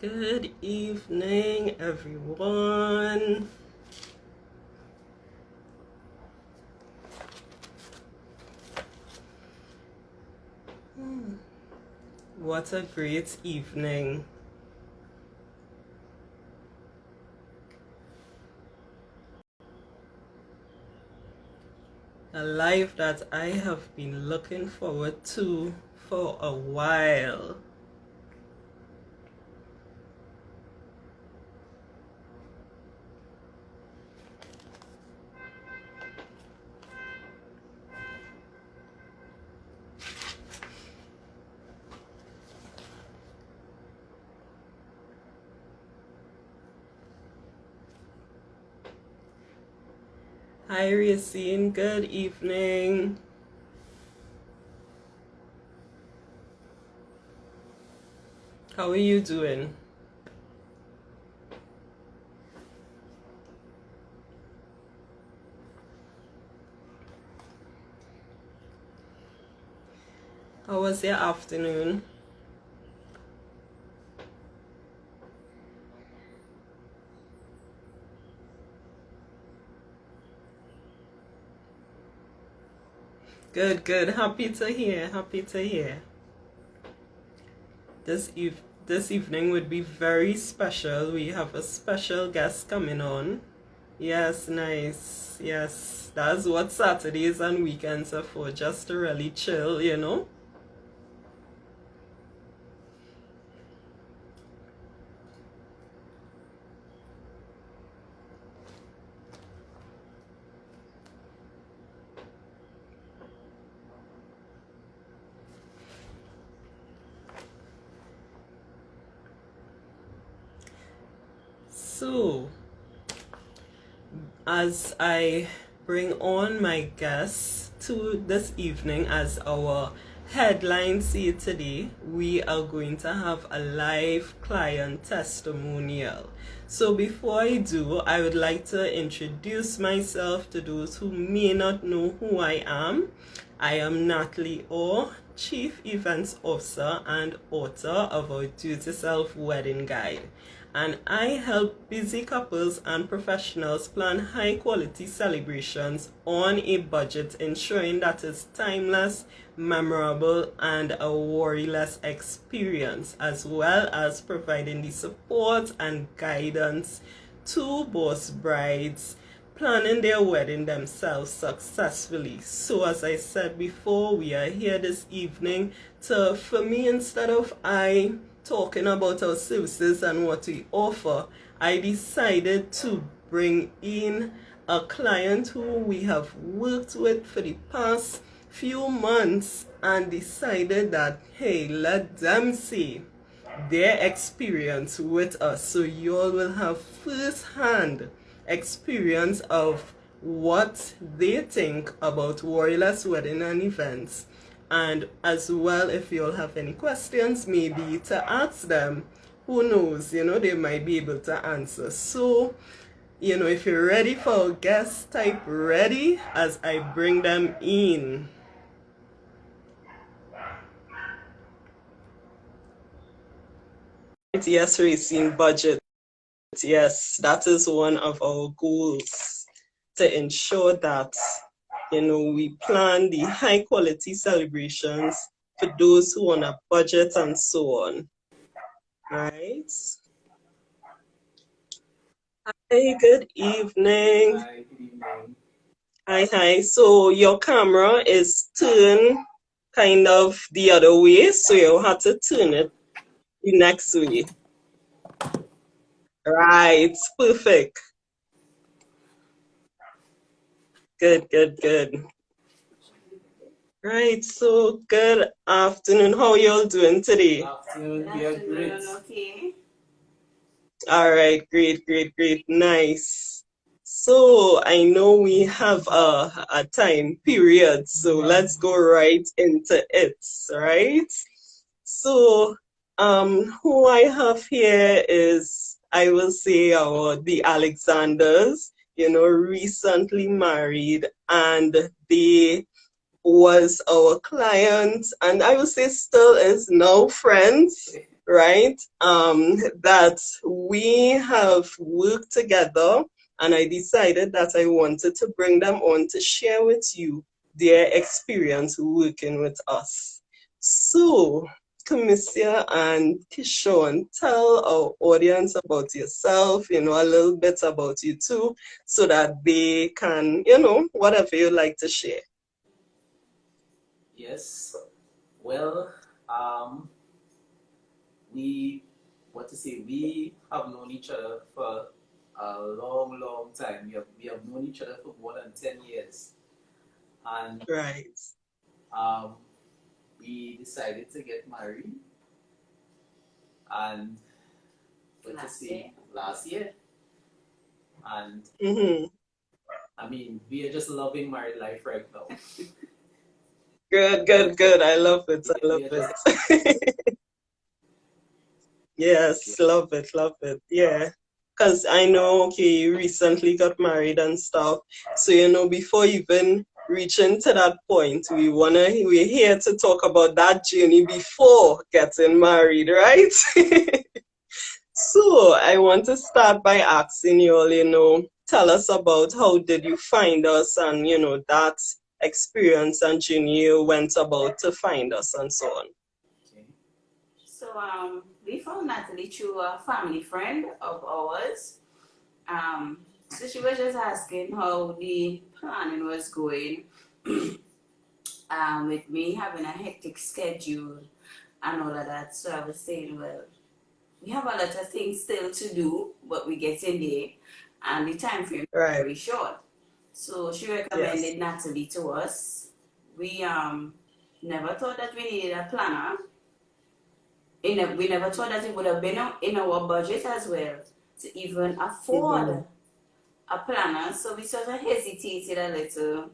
Good evening, everyone. What a great evening. A life that I have been looking forward to for a while. Hi, Racine. Good evening. How are you doing? How was your afternoon? Good, good. Happy to hear. Happy to hear. This evening would be very special. We have a special guest coming on. Yes, nice. Yes, that's what Saturdays and weekends are for, just to really chill, you know? So, as I bring on my guests to this evening, as our headline say today, we are going to have a live client testimonial. So before I do, I would like to introduce myself to those who may not know who I am. I am Natalie Orr, Chief Events Officer and author of our Do It Yourself Wedding Guide. And I help busy couples and professionals plan high quality celebrations on a budget, ensuring that it's timeless, memorable, and a worry-less experience, as well as providing the support and guidance to both brides planning their wedding themselves successfully. So as I said before, we are here this evening to, for me, instead of I talking about our services and what we offer, I decided to bring in a client who we have worked with for the past few months and decided that, hey, let them see their experience with us, so you all will have first-hand experience of what they think about Worriless Wedding and Events. And as well, if you all have any questions, maybe to ask them, who knows, they might be able to answer. So, if you're ready for our guests, type ready as I bring them in. Yes, Racing budget. Yes, that is one of our goals, to ensure that we plan the high quality celebrations for those who on a budget and so on. Right? Hi, good evening. Hi, good evening. Hi. So your camera is turned kind of the other way, so you'll have to turn it the next way. Right, perfect. Good. Right, so good afternoon. How are you all doing today? Afternoon, we are great. Okay. All right, great. Nice. So I know we have a time period, so let's go right into it, right? So who I have here is, I will say, the Alexanders, recently married, and they was our client, and I would say still is now friends. right? That we have worked together, and I decided that I wanted to bring them on to share with you their experience working with us. So, Comisia and Kishon, tell our audience about yourself, a little bit about you too, so that they can, whatever you like to share. Yes. Well, um, we, what to say, we have known each other for a long, long time. We have known each other for more than 10 years. And Right. um, we decided to get married. And what to say, last year. And Mm-hmm. I mean, we are just loving married life right now. Good, good, good. I love it. I love We are just, it. yeah, Yes, love it, love it. Yeah. Because I know, okay, you recently got married and stuff. So, before even reaching to that point, we're here to talk about that journey before getting married, right? So, I want to start by asking you all, tell us about how did you find us and, that experience and journey you went about to find us and so on. okay. So we found Natalie through a family friend of ours. So she was just asking how the planning was going, with me having a hectic schedule and all of that. So I was saying, well, we have a lot of things still to do, but we get in there, and the time frame is Right. very short. So she Yes. recommended Natalie to us. We never thought that we needed a planner. We never thought that it would have been in our budget as well to even Mm-hmm. afford a planner. So we sort of hesitated a little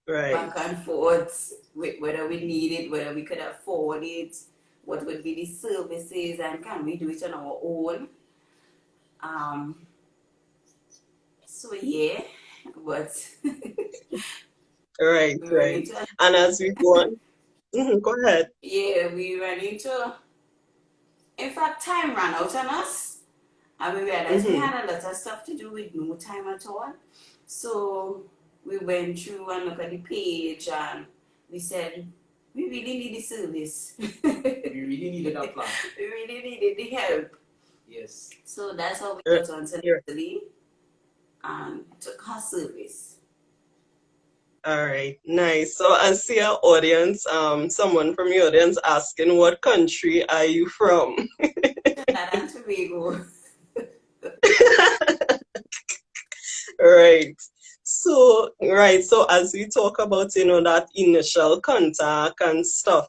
Right. back and forth with whether we need it, whether we could afford it, what would be the services, and can we do it on our own. Um, so yeah, but Right, we ran right. into And as we go on, go ahead. we ran into. In fact, time ran out on us. And we realized we Mm-hmm. had a lot of stuff to do with no time at all. So we went through and looked at the page and we said, we really need the service. We really needed a plan. We really needed the help. Yes. So that's how we Uh, got on to yeah. Natalie and took her service. All right, nice. So I see our audience, someone from your audience asking, what country are you from? Trinidad and Tobago. Right. So as we talk about, that initial contact and stuff,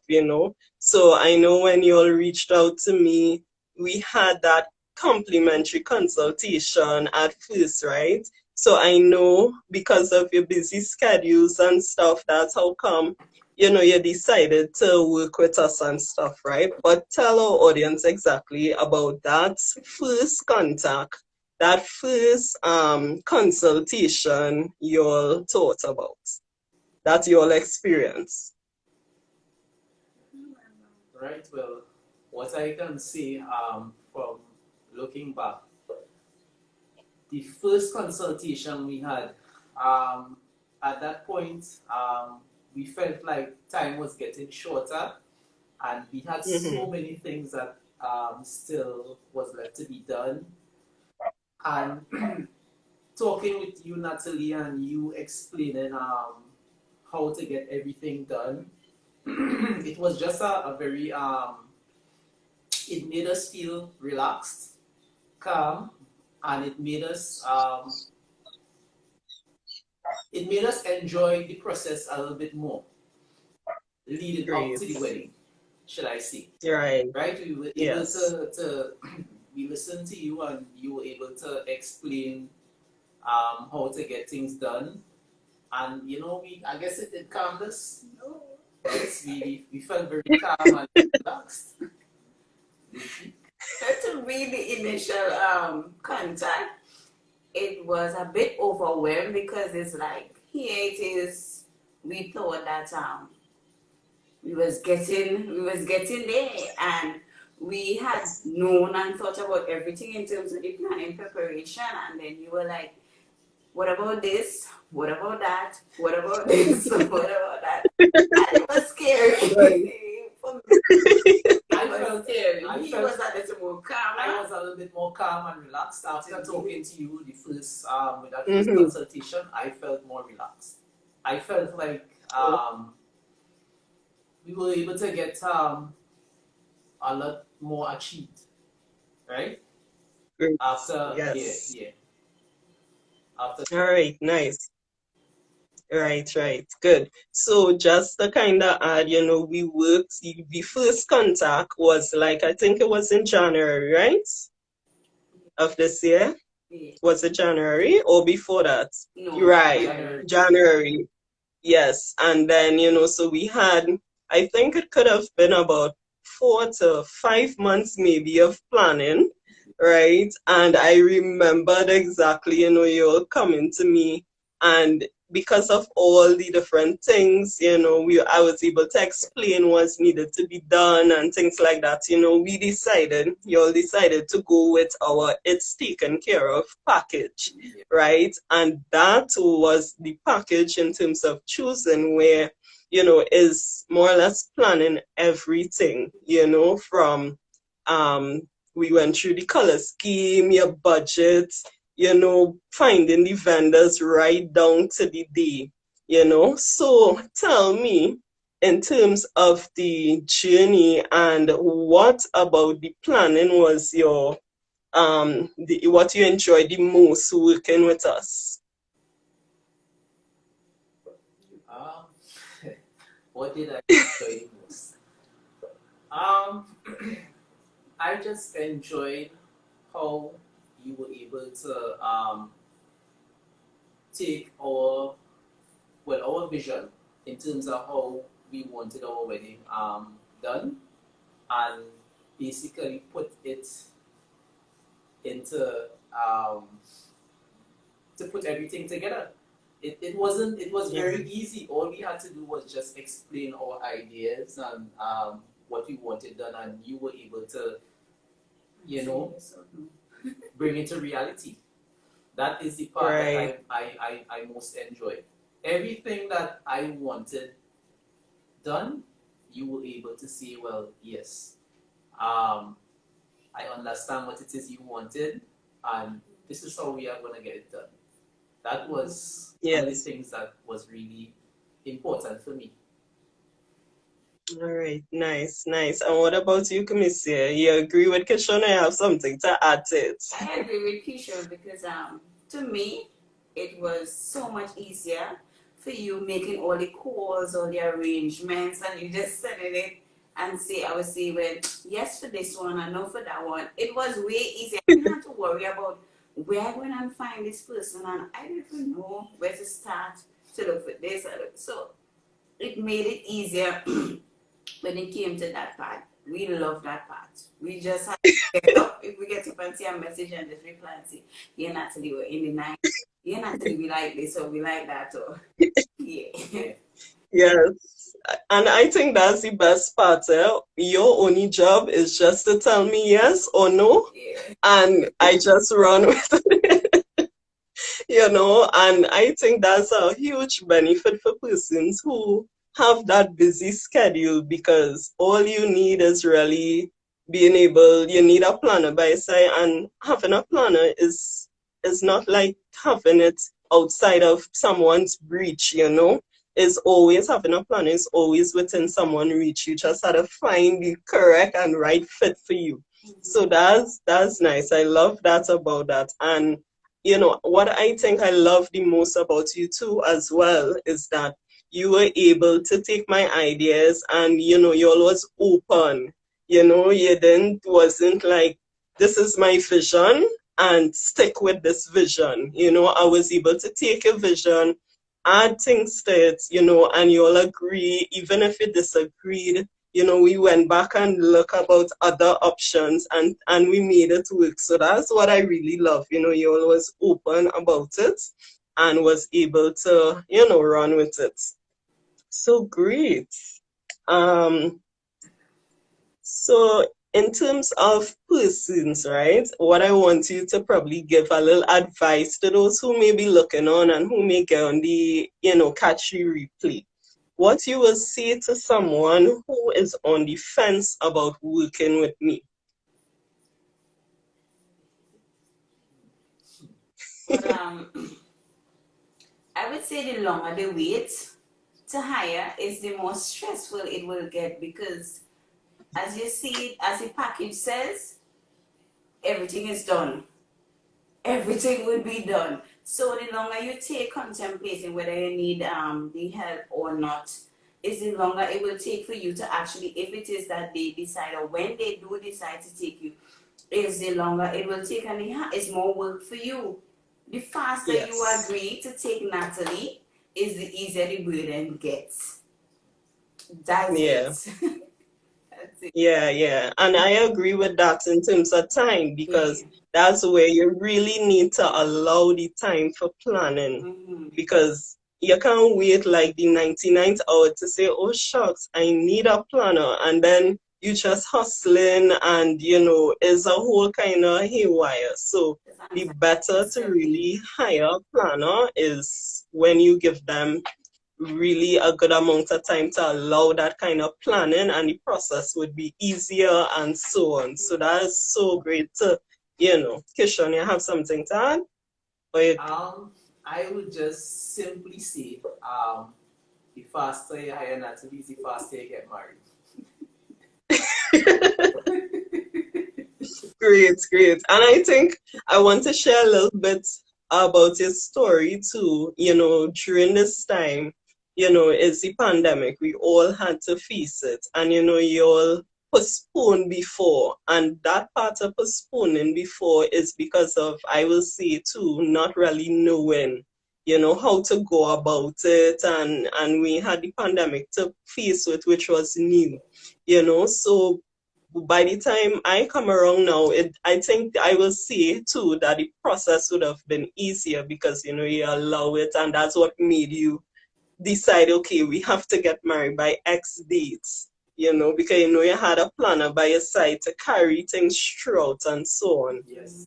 so I know when you all reached out to me, we had that complimentary consultation at first, right? So I know because of your busy schedules and stuff, that's how come, you decided to work with us and stuff, right? But tell our audience exactly about that first contact, that first consultation you all thought about, that you all experience. Right. Well, what I can say from looking back, the first consultation we had, um, at that point, we felt like time was getting shorter and we had so Mm-hmm. many things that still was left to be done. And talking with you, Natalie, and you explaining how to get everything done, it was just a very, it made us feel relaxed, calm, and it made us enjoy the process a little bit more leading up Great. to the wedding, should I say. Right. Right? We were able Yes. to we listened to you and you were able to explain how to get things done. And I guess it calmed us. Yes, we felt very calm and relaxed. To read the initial contact, it was a bit overwhelmed because it's like, here it is. We thought that we was getting there, and we had known and thought about everything in terms of the planning preparation, and then you were like, what about this? What about that? What about this? What about that? And it was scary for me. I felt Scary. I He felt was a little more calm. I was a little bit more calm and relaxed after talking to you the first with that first Mm-hmm. consultation. I felt more relaxed. I felt like we were able to get a lot more achieved, right? Great. After Yes. after All right, nice. Right. Good. So just to kind of add, we worked, the first contact was like, I think it was in January, right? Of this year? Yeah. Was it January or before that? No, Right, January. January. Yes, and then, so we had, I think it could have been about 4 to 5 months maybe of planning, right? And I remembered exactly, you all coming to me, and because of all the different things, I was able to explain what's needed to be done and things like that. You all decided to go with our It's Taken Care Of package, right? And that was the package in terms of choosing where, is more or less planning everything, from we went through the color scheme, your budget, finding the vendors right down to the day, So tell me, in terms of the journey, and what about the planning was your what you enjoyed the most working with us? um, what did I enjoy the most? Um, I just enjoyed how you were able to take our vision in terms of how we wanted our wedding done, and basically put it into to put everything together. It was very easy. All we had to do was just explain our ideas and what we wanted done, and you were able to, bring it to reality. That is the part that Right. I most enjoyed. Everything that I wanted done, you were able to say, well, yes, I understand what it is you wanted, and this is how we are going to get it done. That was one of the Yes. things that was really important for me. All right. Nice. And what about you, Commissia? You agree with Kishon? I have something to add to it. I agree with Keisha because to me it was so much easier for you making all the calls, all the arrangements, and you just sending it and say, I would say, well, yes for this one and no for that one. It was way easier. I didn't have to worry about where I'm going to find this person, and I didn't know where to start to look for this. So it made it easier when it came to that part. We love that part. We just have to get up. If we get up and see a message and just reply and say, yeah, Natalie, we're in the night. Yeah, Natalie, we like this or we like that or yeah. Yes. And I think that's the best part. Your only job is just to tell me yes or no, Yeah. and I just run with it. And I think that's a huge benefit for persons who have that busy schedule, because all you need is really you need a planner by your side, and having a planner is not like having it outside of someone's reach, Is always having a planner is always within someone's reach. You just have to find the correct and right fit for you. So that's nice. I love that about that. And what I think I love the most about you too as well is that you were able to take my ideas, and you always open. You didn't wasn't like, this is my vision and stick with this vision. I was able to take a vision, add things to it, and you all agree, even if you disagreed. We went back and look about other options, and we made it work. So that's what I really love. You always open about it and was able to, run with it. So great. Um, so in terms of persons, right, what I want you to probably give a little advice to those who may be looking on and who may get on the, catch the replay. What you will say to someone who is on the fence about working with me? But I would say the longer the wait to hire is the more stressful it will get, because as you see, as the package says, everything is done. Everything will be done. So the longer you take contemplating whether you need the help or not, is the longer it will take for you to actually, if it is that they decide or when they do decide to take you, is the longer it will take, and it's more work for you. The faster you Yes. agree to take Natalie, is the easier the burden gets. That's Yeah. it. That's it. Yeah. And I agree with that in terms of time, because Yeah. that's where you really need to allow the time for planning, Mm-hmm. because you can't wait like the 99th hour to say, oh shucks, I need a planner, and then you just hustling, and it's a whole kind of haywire. So Just the answer better to instantly. really hire a planner is when you give them really a good amount of time to allow that kind of planning, and the process would be easier and so on. So that is so great to, Kishon, you have something to add? Or you... I would just simply say, the faster you hire Natalie, the faster you get married. Great. And I think I want to share a little bit about your story too. During this time, it's the pandemic. We all had to face it. And, you all postponed before. And that part of postponing before is because of, I will say too, not really knowing, how to go about it. And we had the pandemic to face with, which was new, so by the time I come around now, I think I will say too that the process would have been easier, because you allow it, and that's what made you decide, okay, we have to get married by X dates, because you had a planner by your side to carry things throughout and so on, Yes.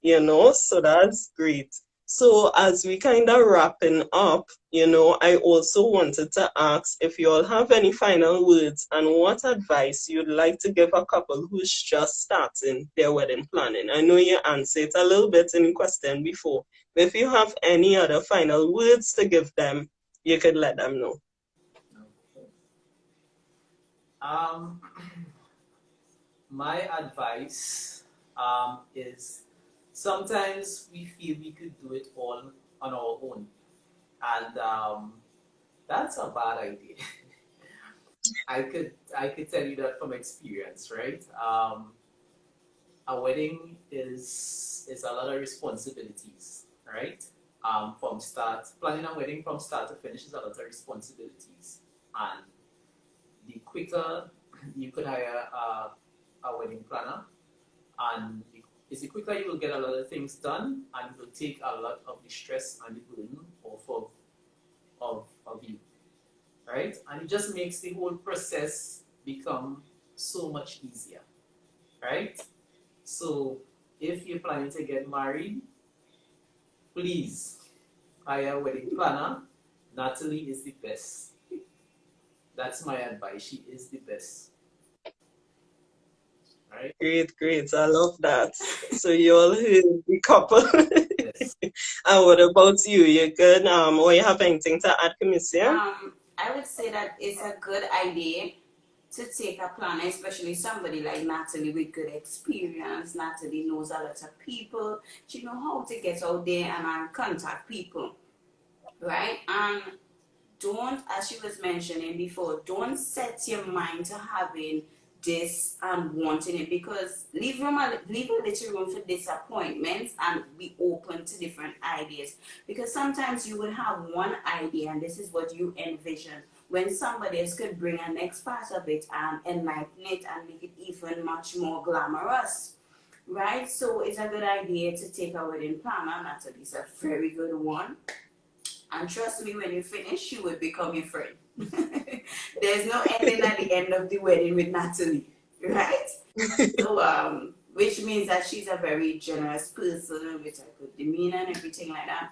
so that's great. So as we kind of wrapping up, I also wanted to ask if you all have any final words and what advice you'd like to give a couple who's just starting their wedding planning. I know you answered a little bit in the question before, but if you have any other final words to give them, you could let them know. Um, my advice is, sometimes we feel we could do it all on our own, and that's a bad idea. I could tell you that from experience, right? A wedding is a lot of responsibilities, right? From start, planning a wedding from start to finish is a lot of responsibilities, and the quicker you could hire a wedding planner, and is the quicker you will get a lot of things done, and it will take a lot of the stress and the burden off of you, right? And it just makes the whole process become so much easier, right? So if you're planning to get married, please hire a wedding planner. Natalie is the best. That's my advice. She is the best. Right? Great. I love that. So you all heard the couple. Yes. And what about you? You good? Or you have anything to add, Commissia? I would say that it's a good idea to take a planner, especially somebody like Natalie with good experience. Natalie knows a lot of people. She knows how to get out there and contact people, right? And don't, as she was mentioning before, don't set your mind to having this and wanting it, because leave a little room for disappointments and be open to different ideas, because sometimes you would have one idea and this is what you envision, when somebody else could bring a next part of it and enlighten it and make it even much more glamorous, right? So it's a good idea to take a wedding planner. Natalie's a very good one. And trust me, when you finish, she will become your friend. There's no ending at the end of the wedding with Natalie, right? So, which means that she's a very generous person with a good demeanor and everything like that,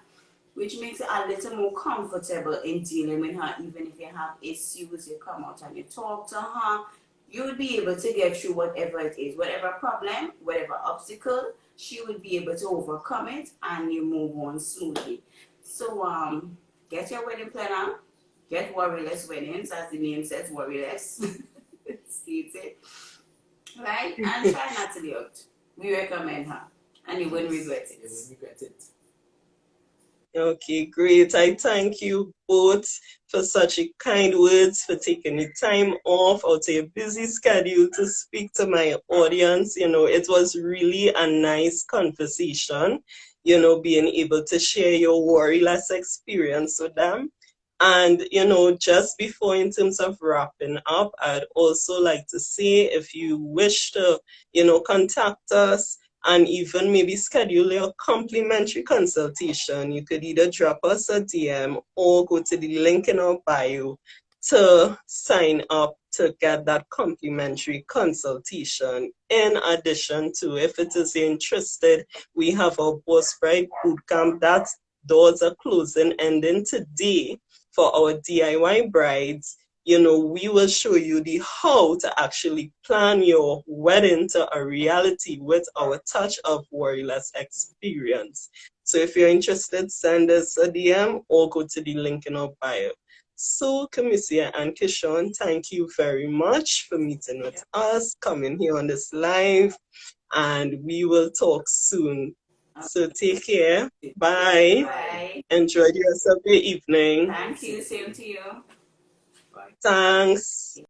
which makes it a little more comfortable in dealing with her. Even if you have issues, you come out and you talk to her, you would be able to get through whatever it is, whatever problem, whatever obstacle, she would be able to overcome it and you move on smoothly. So, get your wedding planner, get Worriless Weddings, as the name says, Worriless. States it. Right? And try not to be out. We recommend her. And you wouldn't regret it. You wouldn't regret it. Okay, great. I thank you both for such a kind words, for taking the time off out of your busy schedule to speak to my audience. It was really a nice conversation, being able to share your worryless experience with them. And, just before, in terms of wrapping up, I'd also like to say, if you wish to, contact us, and even maybe schedule your complimentary consultation, you could either drop us a DM or go to the link in our bio to sign up to get that complimentary consultation. In addition to, if it is interested, we have our Boss Bride Bootcamp. That doors are closing, ending today for our DIY brides. We will show you the how to actually plan your wedding to a reality with our touch of worryless experience. So if you're interested, send us a DM or go to the link in our bio. So Kamisia and Kishon, thank you very much for meeting with us, coming here on this live, and we will talk soon. So take care. Bye. Bye. Enjoy the rest of your evening. Thank you. Same to you. Bye. Thanks.